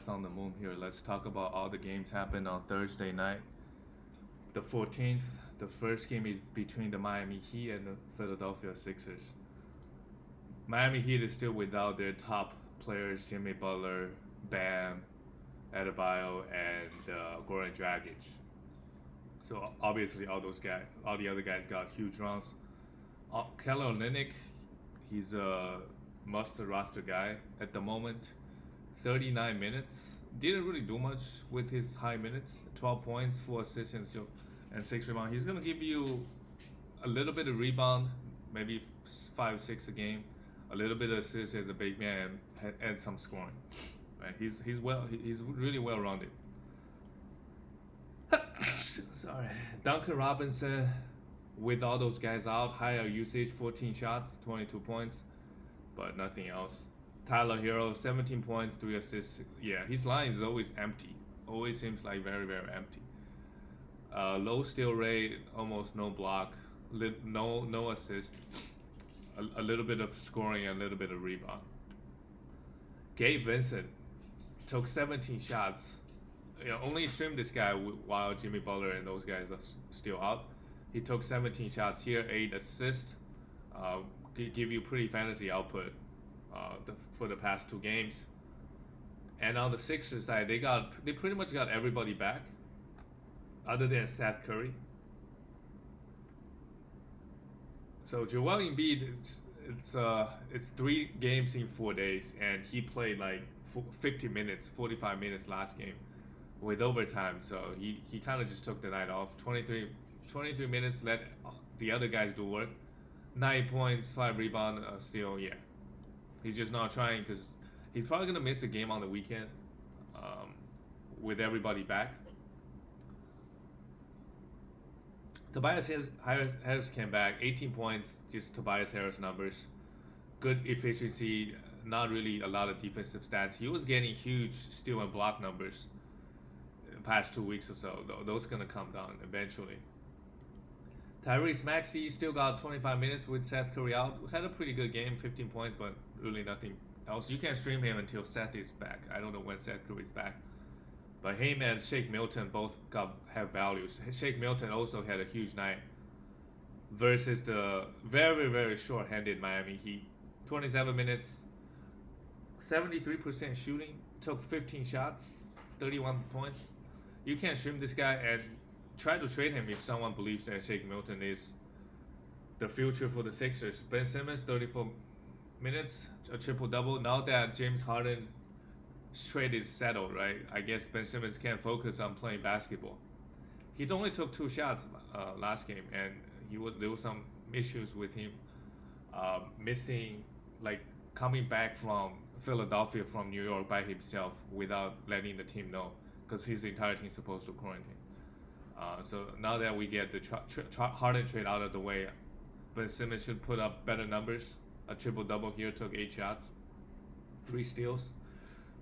West on the moon here. Let's talk about all the games happened on Thursday night. The 14th, the first game is between the Miami Heat and the Philadelphia Sixers. Miami Heat is still without their top players, Jimmy Butler, Bam, Adebayo, and Goran Dragic. So obviously all the other guys got huge runs. Kelly Olynyk, he's a must roster guy at the moment. 39 minutes. Didn't really do much with his high minutes. 12 points, 4 assists, and 6 rebounds. He's gonna give you a little bit of rebound, maybe 5-6 a game, a little bit of assists as a big man, and some scoring. Right? He's really well rounded. Sorry. Duncan Robinson, with all those guys out, higher usage, 14 shots, 22 points, but nothing else. Tyler Hero, 17 points, 3 assists. Yeah, his line is always empty. Always seems like very, very empty. Low steal rate, almost no block, no assist. A little bit of scoring, a little bit of rebound. Gabe Vincent took 17 shots. Only streamed this guy while Jimmy Butler and those guys are still out. He took 17 shots here, 8 assists. Give you pretty fantasy output for the past 2 games. And on the Sixers side, they pretty much got everybody back, other than Seth Curry. So Joel Embiid, it's 3 games in 4 days, and he played like 50 minutes, 45 minutes last game, with overtime. So he kind of just took the night off. 23 minutes, let the other guys do work. 9 points, 5 rebounds, still, yeah. He's just not trying because he's probably going to miss a game on the weekend with everybody back. Tobias Harris came back, 18 points, just Tobias Harris numbers. Good efficiency, not really a lot of defensive stats. He was getting huge steal and block numbers in the past 2 weeks or so. Those are going to come down eventually. Tyrese Maxey still got 25 minutes with Seth Curry out. Had a pretty good game, 15 points, but really nothing else. You can stream him until Seth is back. I don't know when Seth Curry is back. But him and Shake Milton both have values. Shake Milton also had a huge night versus the very, very short-handed Miami Heat. 27 minutes, 73% shooting, took 15 shots, 31 points. You can stream this guy and try to trade him if someone believes that Shake Milton is the future for the Sixers. Ben Simmons, 34 minutes, a triple-double. Now that James Harden trade is settled, right? I guess Ben Simmons can focus on playing basketball. He only took 2 shots last game, and there were some issues with him missing, like coming back from Philadelphia from New York by himself without letting the team know, because his entire team is supposed to quarantine. So now that we get the Harden trade out of the way, Ben Simmons should put up better numbers. A triple-double here, took 8 shots, 3 steals.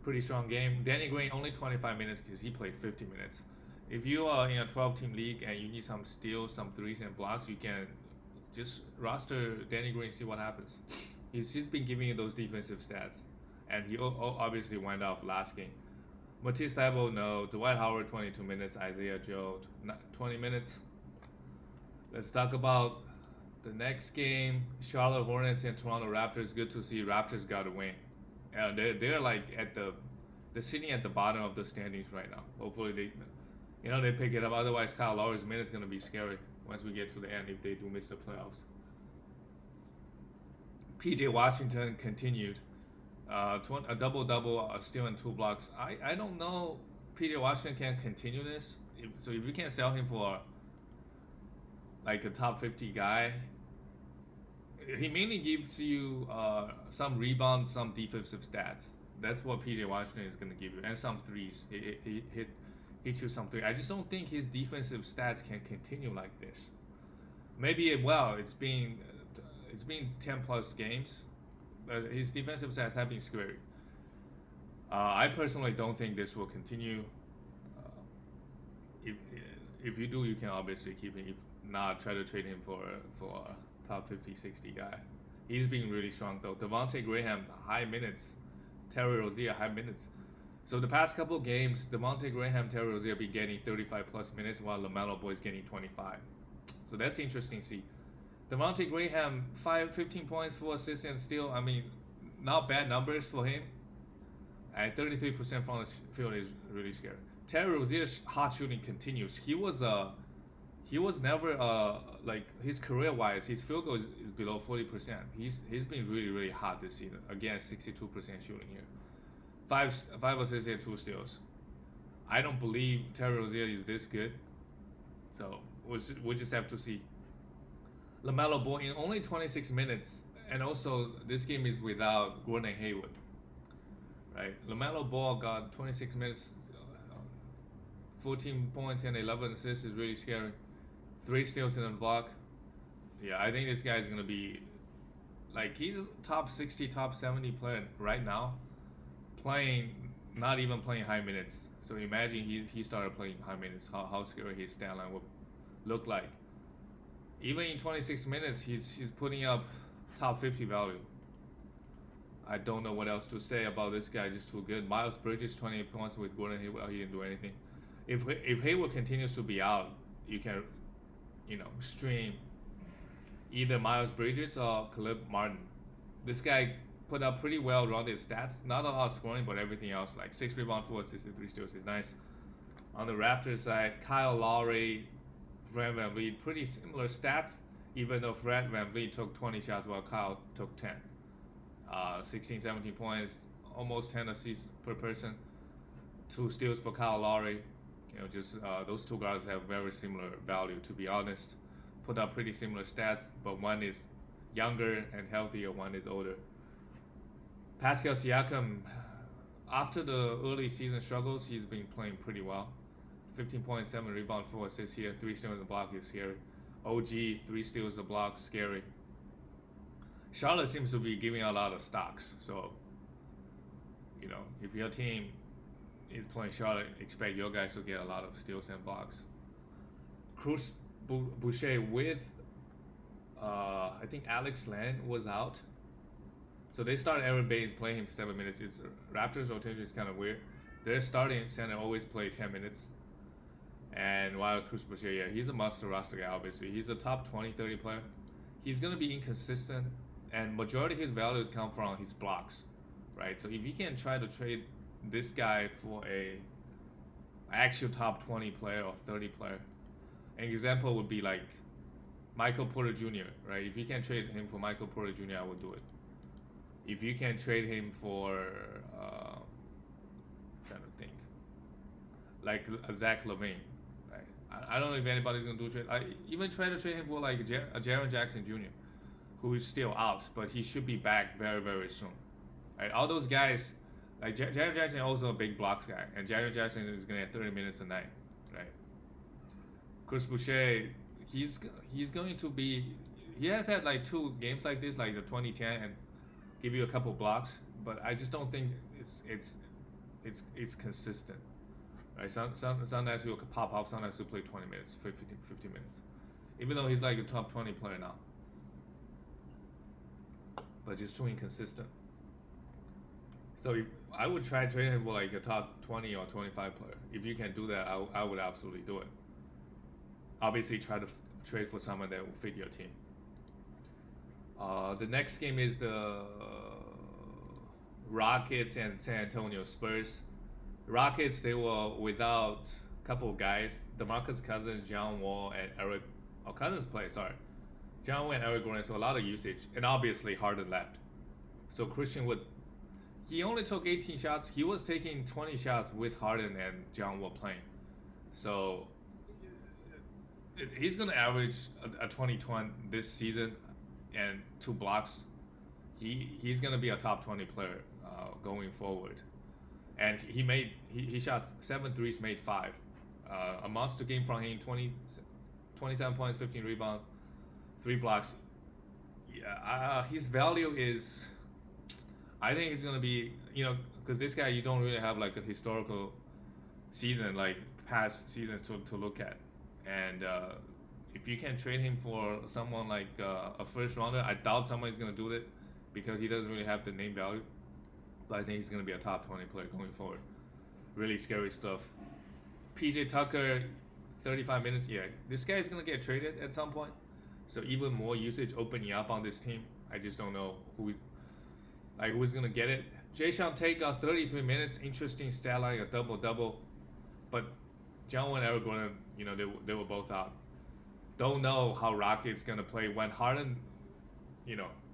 Pretty strong game. Danny Green only 25 minutes because he played 50 minutes. If you are in a 12-team league and you need some steals, some threes and blocks, you can just roster Danny Green, see what happens. He's just been giving you those defensive stats, and he obviously went off last game. Matisse Thybulle, no. Dwight Howard, 22 minutes. Isaiah Joe, 20 minutes. Let's talk about the next game. Charlotte Hornets and Toronto Raptors. Good to see Raptors got a win. They're like they're sitting at the bottom of the standings right now. Hopefully they pick it up. Otherwise, Kyle Lowry's minute's gonna be scary once we get to the end if they do miss the playoffs. PJ Washington continued a double-double, a steal and 2 blocks. I don't know. PJ Washington can continue this. So if you can sell him for like a top 50 guy. He mainly gives you some rebound, some defensive stats. That's what PJ Washington is going to give you, and some threes. He hit you some threes. I just don't think his defensive stats can continue like this. Maybe it's been 10 plus games, but his defensive stats have been scary. I personally don't think this will continue. If you do, you can obviously keep him. If not, try to trade him for a top 50, 60 guy. He's been really strong though. Devontae Graham, high minutes. Terry Rozier, high minutes. So the past couple of games, Devontae Graham, Terry Rozier be getting 35 plus minutes while LaMelo Ball is getting 25. So that's interesting to see. Devontae Graham, 15 points, 4 assists, and still, I mean, not bad numbers for him. And 33% from the field is really scary. Terry Rozier's hot shooting continues. He was never like his career wise, his field goal is below 40%. He's been really hot this season. Again, 62% shooting here. Five assists and 2 steals. I don't believe Terry Rozier is this good. So we'll just have to see. LaMelo Ball in only 26 minutes, and also this game is without Gordon Hayward. Right, LaMelo Ball got 26 minutes, 14 points and 11 assists is really scary. 3 steals in the block. Yeah, I think this guy is gonna be like he's top 60, top 70 player right now, not even playing high minutes. So imagine he started playing high minutes, how scary his stat line would look like. Even in 26 minutes, he's putting up top 50 value. I don't know what else to say about this guy. Just too good. Miles Bridges 28 points with Gordon Hayward. He didn't do anything. If Hayward continues to be out, you can, stream either Miles Bridges or Caleb Martin. This guy put up pretty well-rounded stats. Not a lot of scoring, but everything else, like 6 rebounds, 4 assists, 3 steals is nice. On the Raptors side, Kyle Lowry, Fred VanVleet, pretty similar stats, even though Fred VanVleet took 20 shots while Kyle took 10. 16, 17 points, almost 10 assists per person. 2 steals for Kyle Lowry. Those 2 guys have very similar value, to be honest. Put up pretty similar stats, but one is younger and healthier, one is older. Pascal Siakam, after the early season struggles, he's been playing pretty well. 15.7 rebound, 4 assists here, 3 steals in the block is scary. OG, 3 steals in the block, scary. Charlotte seems to be giving a lot of stocks, so if your team is playing Charlotte, expect your guys to get a lot of steals and blocks. Cruz Boucher with I think Alex Len was out, so they started Aaron Baines playing him 7 minutes. It's Raptors rotation is kind of weird. Their starting center always play 10 minutes, and while Cruz Boucher, he's a must roster guy. Obviously, he's a top 20, 30 player. He's gonna be inconsistent, and majority of his values come from his blocks, right? So if you can try to trade this guy for a actual top 20 player or 30 player, an example would be like Michael Porter Jr., right? If you can trade him for Michael Porter Jr., I would do it. If you can trade him for, trying to think, like Zach LaVine, right? I don't know if anybody's gonna do a trade. I even try to trade him for like Jaren Jackson Jr., who is still out, but he should be back very soon. Right? All those guys, like Jaren Jackson, also a big blocks guy, and Jaren Jackson is gonna have 30 minutes a night, right? Chris Boucher, he's going to be. He has had like 2 games like this, like the 2010, and give you a couple blocks, but I just don't think it's consistent. Right? Sometimes he'll pop off, sometimes he'll play 20 minutes, 50 minutes, even though he's like a top 20 player now. But just too inconsistent. So I would try trading him for like a top 20 or 25 player. If you can do that, I would absolutely do it. Obviously, try to trade for someone that will fit your team. The next game is the Rockets and San Antonio Spurs. Rockets, they were without a couple of guys. DeMarcus Cousins, John Wall, and Eric. Cousins played, sorry. John Wall and Eric Gordon, so a lot of usage. And obviously, Harden left. So Christian Wood, he only took 18 shots. He was taking 20 shots with Harden and John Wall playing. So he's going to average a 20-20 this season and 2 blocks. He's going to be a top 20 player going forward. And he shot 7 threes, made 5. A monster game from him, 27 points, 15 rebounds, 3 blocks. Yeah, his value is, I think it's going to be, because this guy, you don't really have like a historical season, like past seasons to look at. And if you can trade him for someone like a first rounder, I doubt somebody's going to do it because he doesn't really have the name value. But I think he's going to be a top 20 player going forward. Really scary stuff. PJ Tucker, 35 minutes. Yeah, this guy is gonna get traded at some point. So even more usage opening up on this team. I just don't know who's gonna get it. Jason Tate got 33 minutes. Interesting stat line, a double. But John Wall and Eric Gordon, they were both out. Don't know how Rockets gonna play when Harden,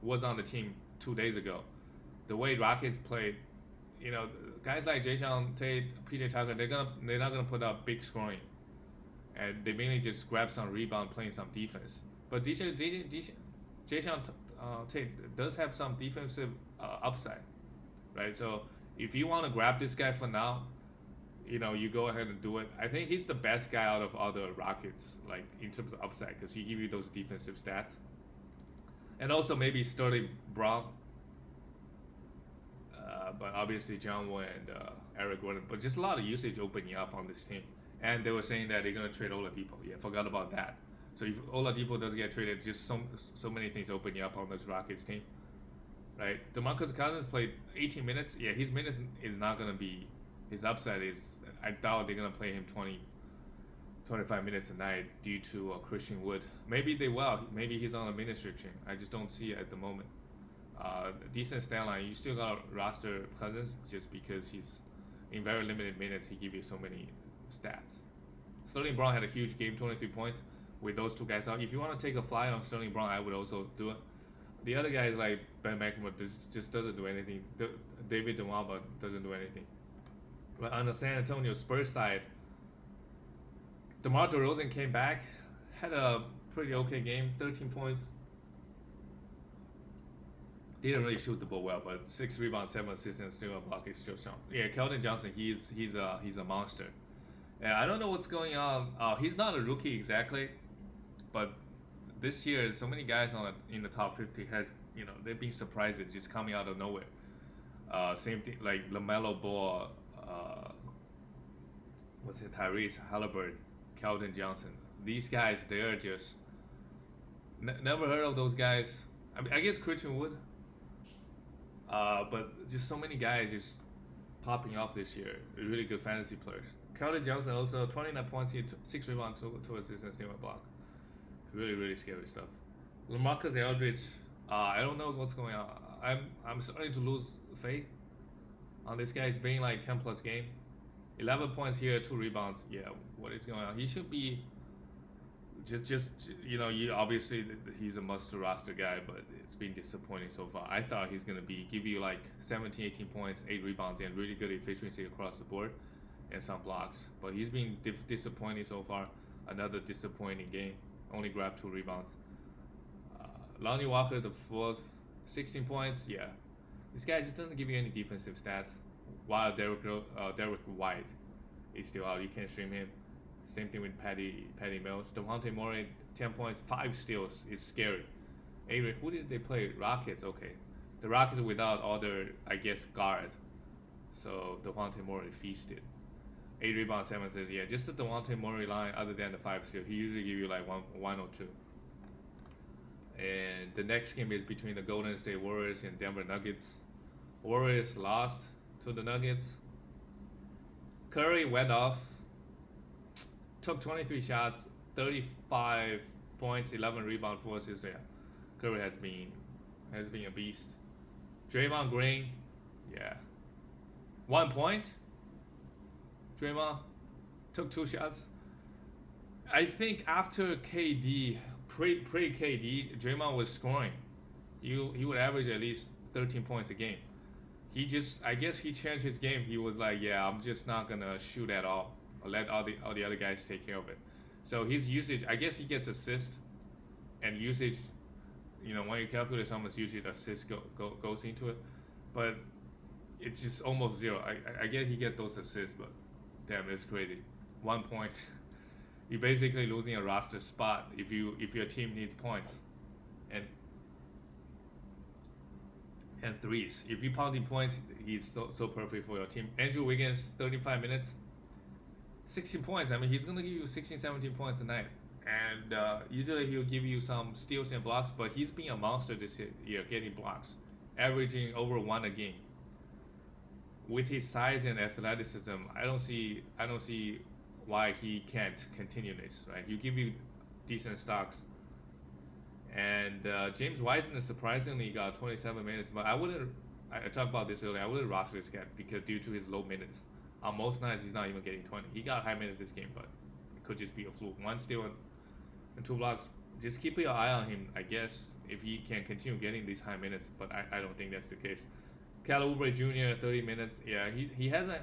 was on the team 2 days ago. The way Rockets played, guys like Jason Tate, PJ Tucker, they're not gonna put up big scoring, and they mainly just grab some rebound, playing some defense. But Jason Tate does have some defensive upside, right? So if you want to grab this guy for now, you go ahead and do it. I think he's the best guy out of all the Rockets, like in terms of upside, because he give you those defensive stats. And also maybe Sterling Brown, but obviously John Wall and Eric Gordon. But just a lot of usage opening up on this team. And they were saying that they're gonna trade Oladipo. Yeah, forgot about that. So if Oladipo does get traded, just so many things opening up on this Rockets team, right? DeMarcus Cousins played 18 minutes. Yeah, his minutes is not gonna be. His upside is. I doubt they're gonna play him 25 minutes a night due to Christian Wood. Maybe they will. Maybe he's on a minute restriction. I just don't see it at the moment. Decent stat line. You still got roster Cousins just because he's in very limited minutes. He give you so many stats. Sterling Brown had a huge game, 23 points with those two guys out. If you want to take a fly on Sterling Brown, I would also do it. The other guys like Ben McLemore just doesn't do anything. David DeWamba doesn't do anything. But on the San Antonio Spurs side, DeMar DeRozan came back, had a pretty okay game, 13 points. Didn't really shoot the ball well, but 6 rebounds, 7 assists, and still a block is still strong. Yeah, Keldon Johnson, he's a monster. And I don't know what's going on. He's not a rookie exactly, but this year so many guys in the top 50 has they've been surprises just coming out of nowhere. Same thing like LaMelo Ball, Tyrese Halliburton, Keldon Johnson. These guys, they're just never heard of those guys. I guess Christian Wood. But just so many guys just popping off this year. Really good fantasy players. Keldon Johnson also 29 points here, 6 rebounds, 2 assists, and 7 block. Really, really scary stuff. LaMarcus Aldridge, I don't know what's going on. I'm starting to lose faith on this guy. He's been like 10 plus game. 11 points here, 2 rebounds. Yeah, what is going on? He should be you obviously he's a must roster guy, but it's been disappointing so far. I thought he's gonna give you like 17, 18 points, 8 rebounds, and really good efficiency across the board, and some blocks. But he's been disappointing so far. Another disappointing game. Only grabbed 2 rebounds. Lonnie Walker, the fourth, 16 points. Yeah, this guy just doesn't give you any defensive stats. While Derek White is still out, you can't stream him. Same thing with Patty Mills. DeJounte Murray, 10 points, 5 steals. It's scary. Anyway, who did they play? Rockets. Okay, the Rockets without other, I guess, guard. So DeJounte Murray feasted. 8 rebounds, 7 assists. Yeah, just the DeJounte Murray line. Other than the 5 steals, he usually give you like one or 2. And the next game is between the Golden State Warriors and Denver Nuggets. Warriors lost to the Nuggets. Curry went off. Took 23 shots, 35 points, 11 rebounds, 4 assists. Yeah, Curry has been a beast. Draymond Green, yeah, 1 point. Draymond took 2 shots. I think after KD, pre KD, Draymond was scoring. He would average at least 13 points a game. I guess he changed his game. He was like, yeah, I'm just not gonna shoot at all. Or let all the other guys take care of it. So his usage, I guess he gets assist, and usage, when you calculate how much usage assist goes into it, but it's just almost 0. I get he get those assists, but damn, it's crazy. 1 point, you're basically losing a roster spot if your team needs points, and threes. If you're pounding points, he's so perfect for your team. Andrew Wiggins, 35 minutes. 16 points. I mean, he's going to give you 16, 17 points a night. And usually he'll give you some steals and blocks, but he's been a monster this year, getting blocks, averaging over 1 a game. with his size and athleticism, I don't see why he can't continue this. Right, he give you decent stocks. And James Wiseman surprisingly got 27 minutes, but I wouldn't. I talked about this earlier. I wouldn't roster this guy because due to his low minutes, on most nights he's not even getting 20. He got high minutes this game, but it could just be a fluke. One steal and two blocks. Just keep your eye on him, I guess, if he can continue getting these high minutes. But I don't think that's the case. Cal Oubre Jr. 30 minutes. Yeah, he hasn't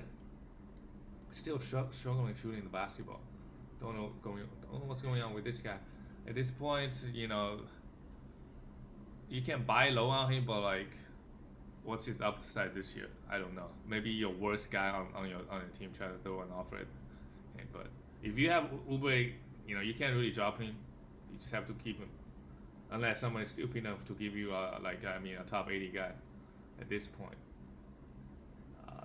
still struggling shooting the basketball. Don't know what's going on with this guy. At this point, you can buy low on him, but like, what's his upside this year? I don't know. Maybe your worst guy on your team try to throw an offer at him. But if you have Oubre, you can't really drop him. You just have to keep him, unless someone is stupid enough to give you a top 80 guy. At this point,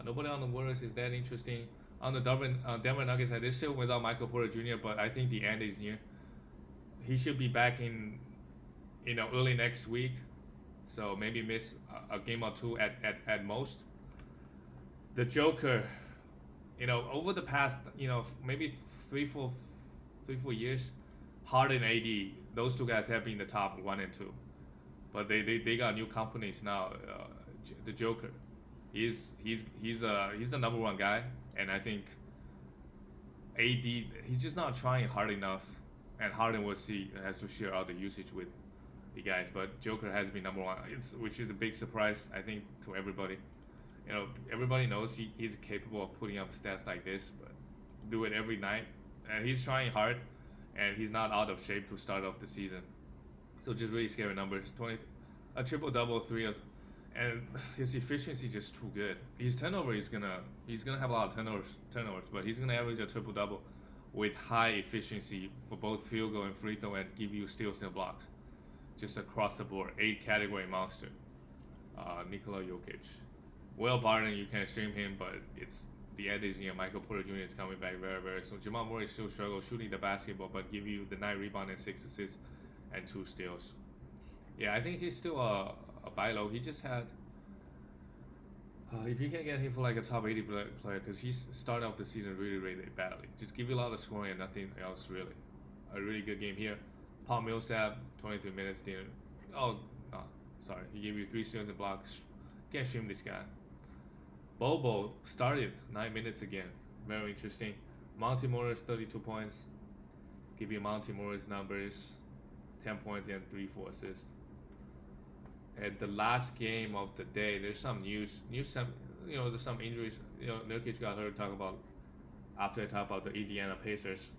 nobody on the Warriors is that interesting. On the Denver Nuggets side, they're still without Michael Porter Jr., but I think the end is near. He should be back in early next week, so maybe miss a game or two at most. The Joker, over the past maybe three four years, Harden and AD, those two guys have been the top 1 and 2, but they got new companies now. The Joker, he's the number 1 guy, and I think AD, he's just not trying hard enough, and Harden has to share all the usage with the guys, but Joker has been number 1, which is a big surprise, I think, to everybody. Everybody knows he's capable of putting up stats like this, but do it every night, and he's trying hard, and he's not out of shape to start off the season. So just really scary numbers. A triple double, 3, and his efficiency just too good. His turnover he's gonna have a lot of turnovers, but he's gonna average a triple double with high efficiency for both field goal and free throw, and give you steals and blocks, just across the board. 8 category monster. Nikola Jokic. Will Barton, you can stream him, but it's the end is Michael Porter Jr. is coming back very, very soon. Jamal Murray still struggles shooting the basketball, but give you the 9 rebounds and 6 assists and 2 steals. Yeah, I think he's still a buy low. He just had, if you can get him for like a top 80 player, because he's started off the season really, really badly. Just give you a lot of scoring and nothing else really. A really good game here. Paul Millsap, 23 minutes. He gave you 3 steals and blocks. Can't stream this guy. Bobo started 9 minutes again. Very interesting. Monty Morris, 32 points. Give you Monty Morris numbers. 10 points and 3-4 assists. At the last game of the day, there's some news. There's some injuries. Nurkic got hurt. After I talk about the Indiana Pacers.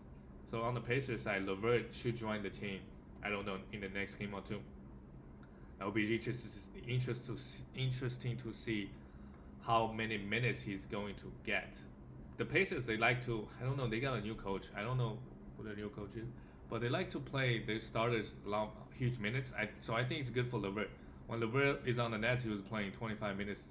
So on the Pacers side, LeVert should join the team. I don't know, in the next game or two. That will be interesting to see how many minutes he's going to get. The Pacers, they like to, I don't know, they got a new coach. I don't know who the new coach is, but they like to play their starters huge minutes. So I think it's good for LeVert. When LeVert is on the Nets, he was playing 25 minutes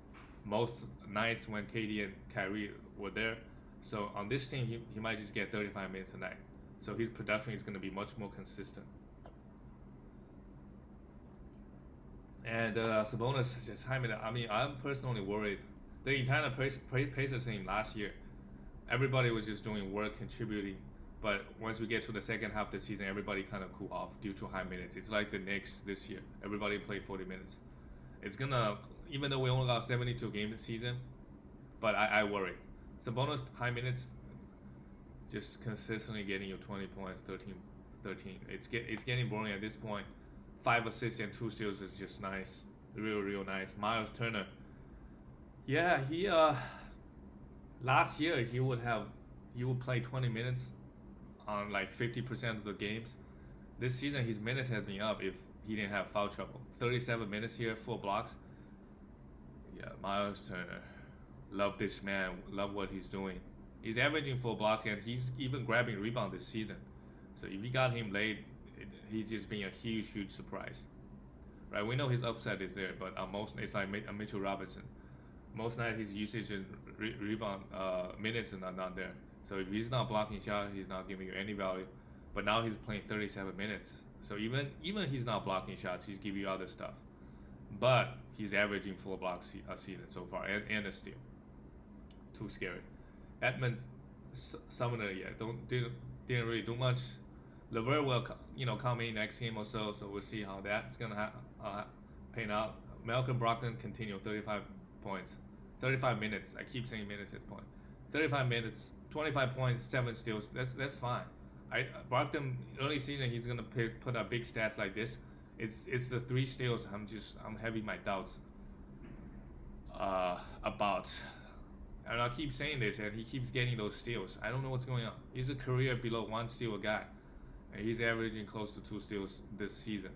most nights when KD and Kyrie were there. So on this team, he might just get 35 minutes a night. So his production is going to be much more consistent. And Sabonis just high minute. I mean, I'm personally worried. The entire Pacers team last year, everybody was just doing work, contributing. But once we get to the second half of the season, everybody kind of cool off due to high minutes. It's like the Knicks this year. Everybody played 40 minutes. It's gonna, even though we only got 72 game this season, but I worry. Sabonis high minutes, just consistently getting you 20 points, 13. It's getting boring at this point. 5 assists and 2 steals is just nice, real nice. Miles Turner, yeah, he last year he would play 20 minutes on like 50% of the games. This season his minutes has been up if he didn't have foul trouble. 37 minutes here, 4 blocks. Yeah, Miles Turner, love this man, love what he's doing. He's averaging 4 blocks and he's even grabbing rebound this season. So if you got him late, he's just being a huge surprise, right? We know his upside is there, but most it's like Mitchell Robinson. Most night his usage and rebound minutes are not there. So if he's not blocking shots, he's not giving you any value. But now he's playing 37 minutes, so even he's not blocking shots, he's giving you other stuff. But he's averaging 4 blocks a season so far, and a steal. too scary. Edmonds, summoner, yeah, didn't really do much. Levert will come in next game or so, so we'll see how that's gonna pan out. Malcolm Brogdon continue 35 points, 35 minutes. I keep saying minutes at this point. 35 minutes, 25 points, 7 steals. That's fine. Brogdon early season he's gonna put up big stats like this. It's the 3 steals I'm having my doubts about. And I keep saying this, and he keeps getting those steals. I don't know what's going on. He's a career below 1 steal guy, and he's averaging close to 2 steals this season.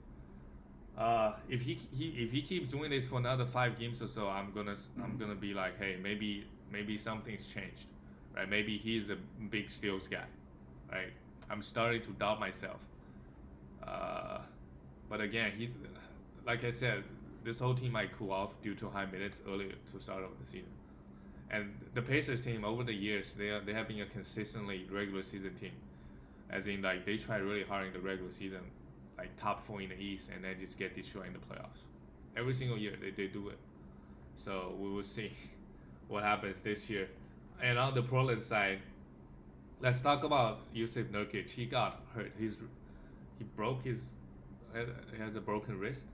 If he keeps doing this for another 5 games or so, I'm gonna be like, hey, maybe something's changed, right? Maybe he's a big steals guy, right? I'm starting to doubt myself. But again, he's like I said, this whole team might cool off due to high minutes earlier to start of the season. And the Pacers team over the years, they have been a consistently regular season team, as in like they try really hard in the regular season, like top 4 in the East, and then just get destroyed in the playoffs. Every single year they do it. So we will see what happens this year. And on the Portland side, let's talk about Jusuf Nurkic. He got hurt. He has a broken wrist.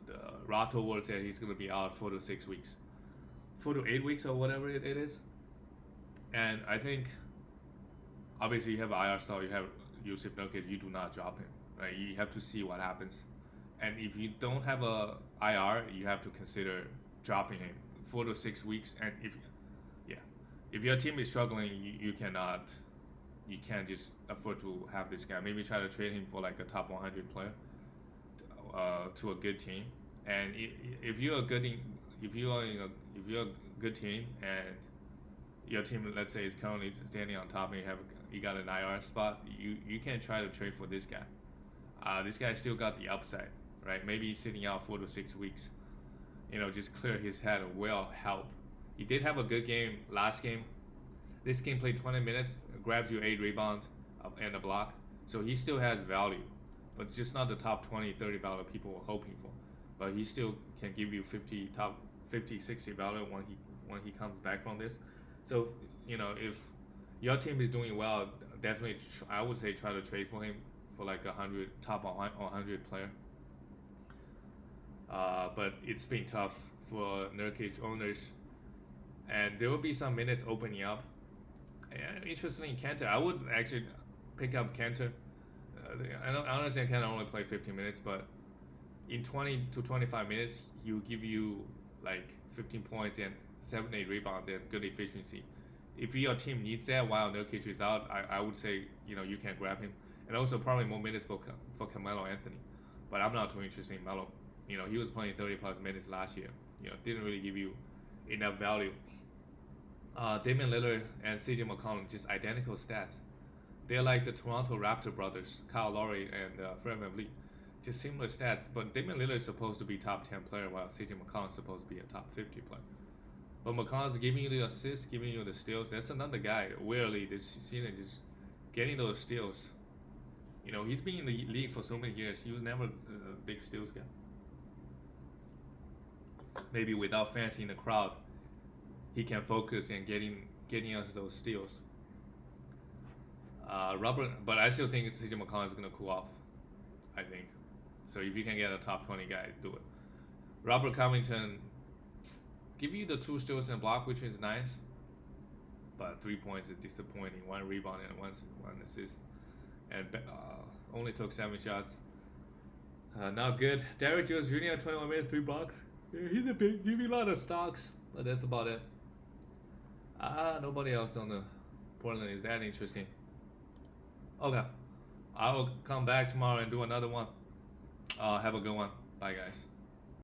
The Rato will say he's going to be out 4 to 6 weeks. 4 to 8 weeks or whatever it is. And I think, obviously you have IR style, you have Jusuf Nurkic, you do not drop him, right? You have to see what happens. And if you don't have a IR, you have to consider dropping him 4 to 6 weeks. And if your team is struggling, you can't just afford to have this guy. Maybe try to trade him for like a top 100 player to a good team. And if you're a good team and your team, let's say, is currently standing on top and you got an IR spot, you can try to trade for this guy. This guy still got the upside, right? Maybe sitting out 4 to 6 weeks, just clear his head will help. He did have a good game last game. This game played 20 minutes, grabs you 8 rebounds and a block. So he still has value, but just not the top 20, 30 value people were hoping for. But he still can give you top 50, 60 value when he comes back from this. So, if your team is doing well, definitely I would say try to trade for him for like top 100 player. But it's been tough for Nurkic owners. And there will be some minutes opening up. And interestingly, Kanter, I would actually pick up Kanter. I understand Kanter only play 15 minutes, but in 20 to 25 minutes, he will give you like 15 points and 7-8 rebounds and good efficiency. If your team needs that while Nurkic is out, I would say you can grab him, and also probably more minutes for Carmelo Anthony. But I'm not too interested in Melo. He was playing 30 plus minutes last year. Didn't really give you enough value. Damian Lillard and CJ McCollum, just identical stats. They're like the Toronto Raptor brothers, Kyle Lowry and Fred VanVleet. Just similar stats, but Damian Lillard is supposed to be top 10 player while CJ McCollum is supposed to be a top 50 player. But McCollum's giving you the assists, giving you the steals. That's another guy, weirdly, this season, just getting those steals. He's been in the league for so many years. He was never a big steals guy. Maybe without fans in the crowd, he can focus and getting us those steals. But I still think CJ McCollum is going to cool off, I think. So if you can get a top 20 guy, do it. Robert Covington give you the 2 steals and block, which is nice. But 3 points is disappointing. 1 rebound and one assist. And only took 7 shots. Not good. Derrick Jones Jr. 21 minutes, 3 blocks. Yeah, he's a big, give me a lot of stocks. But that's about it. Nobody else on the Portland is that interesting. Okay. I will come back tomorrow and do another one. Have a good one. Bye, guys.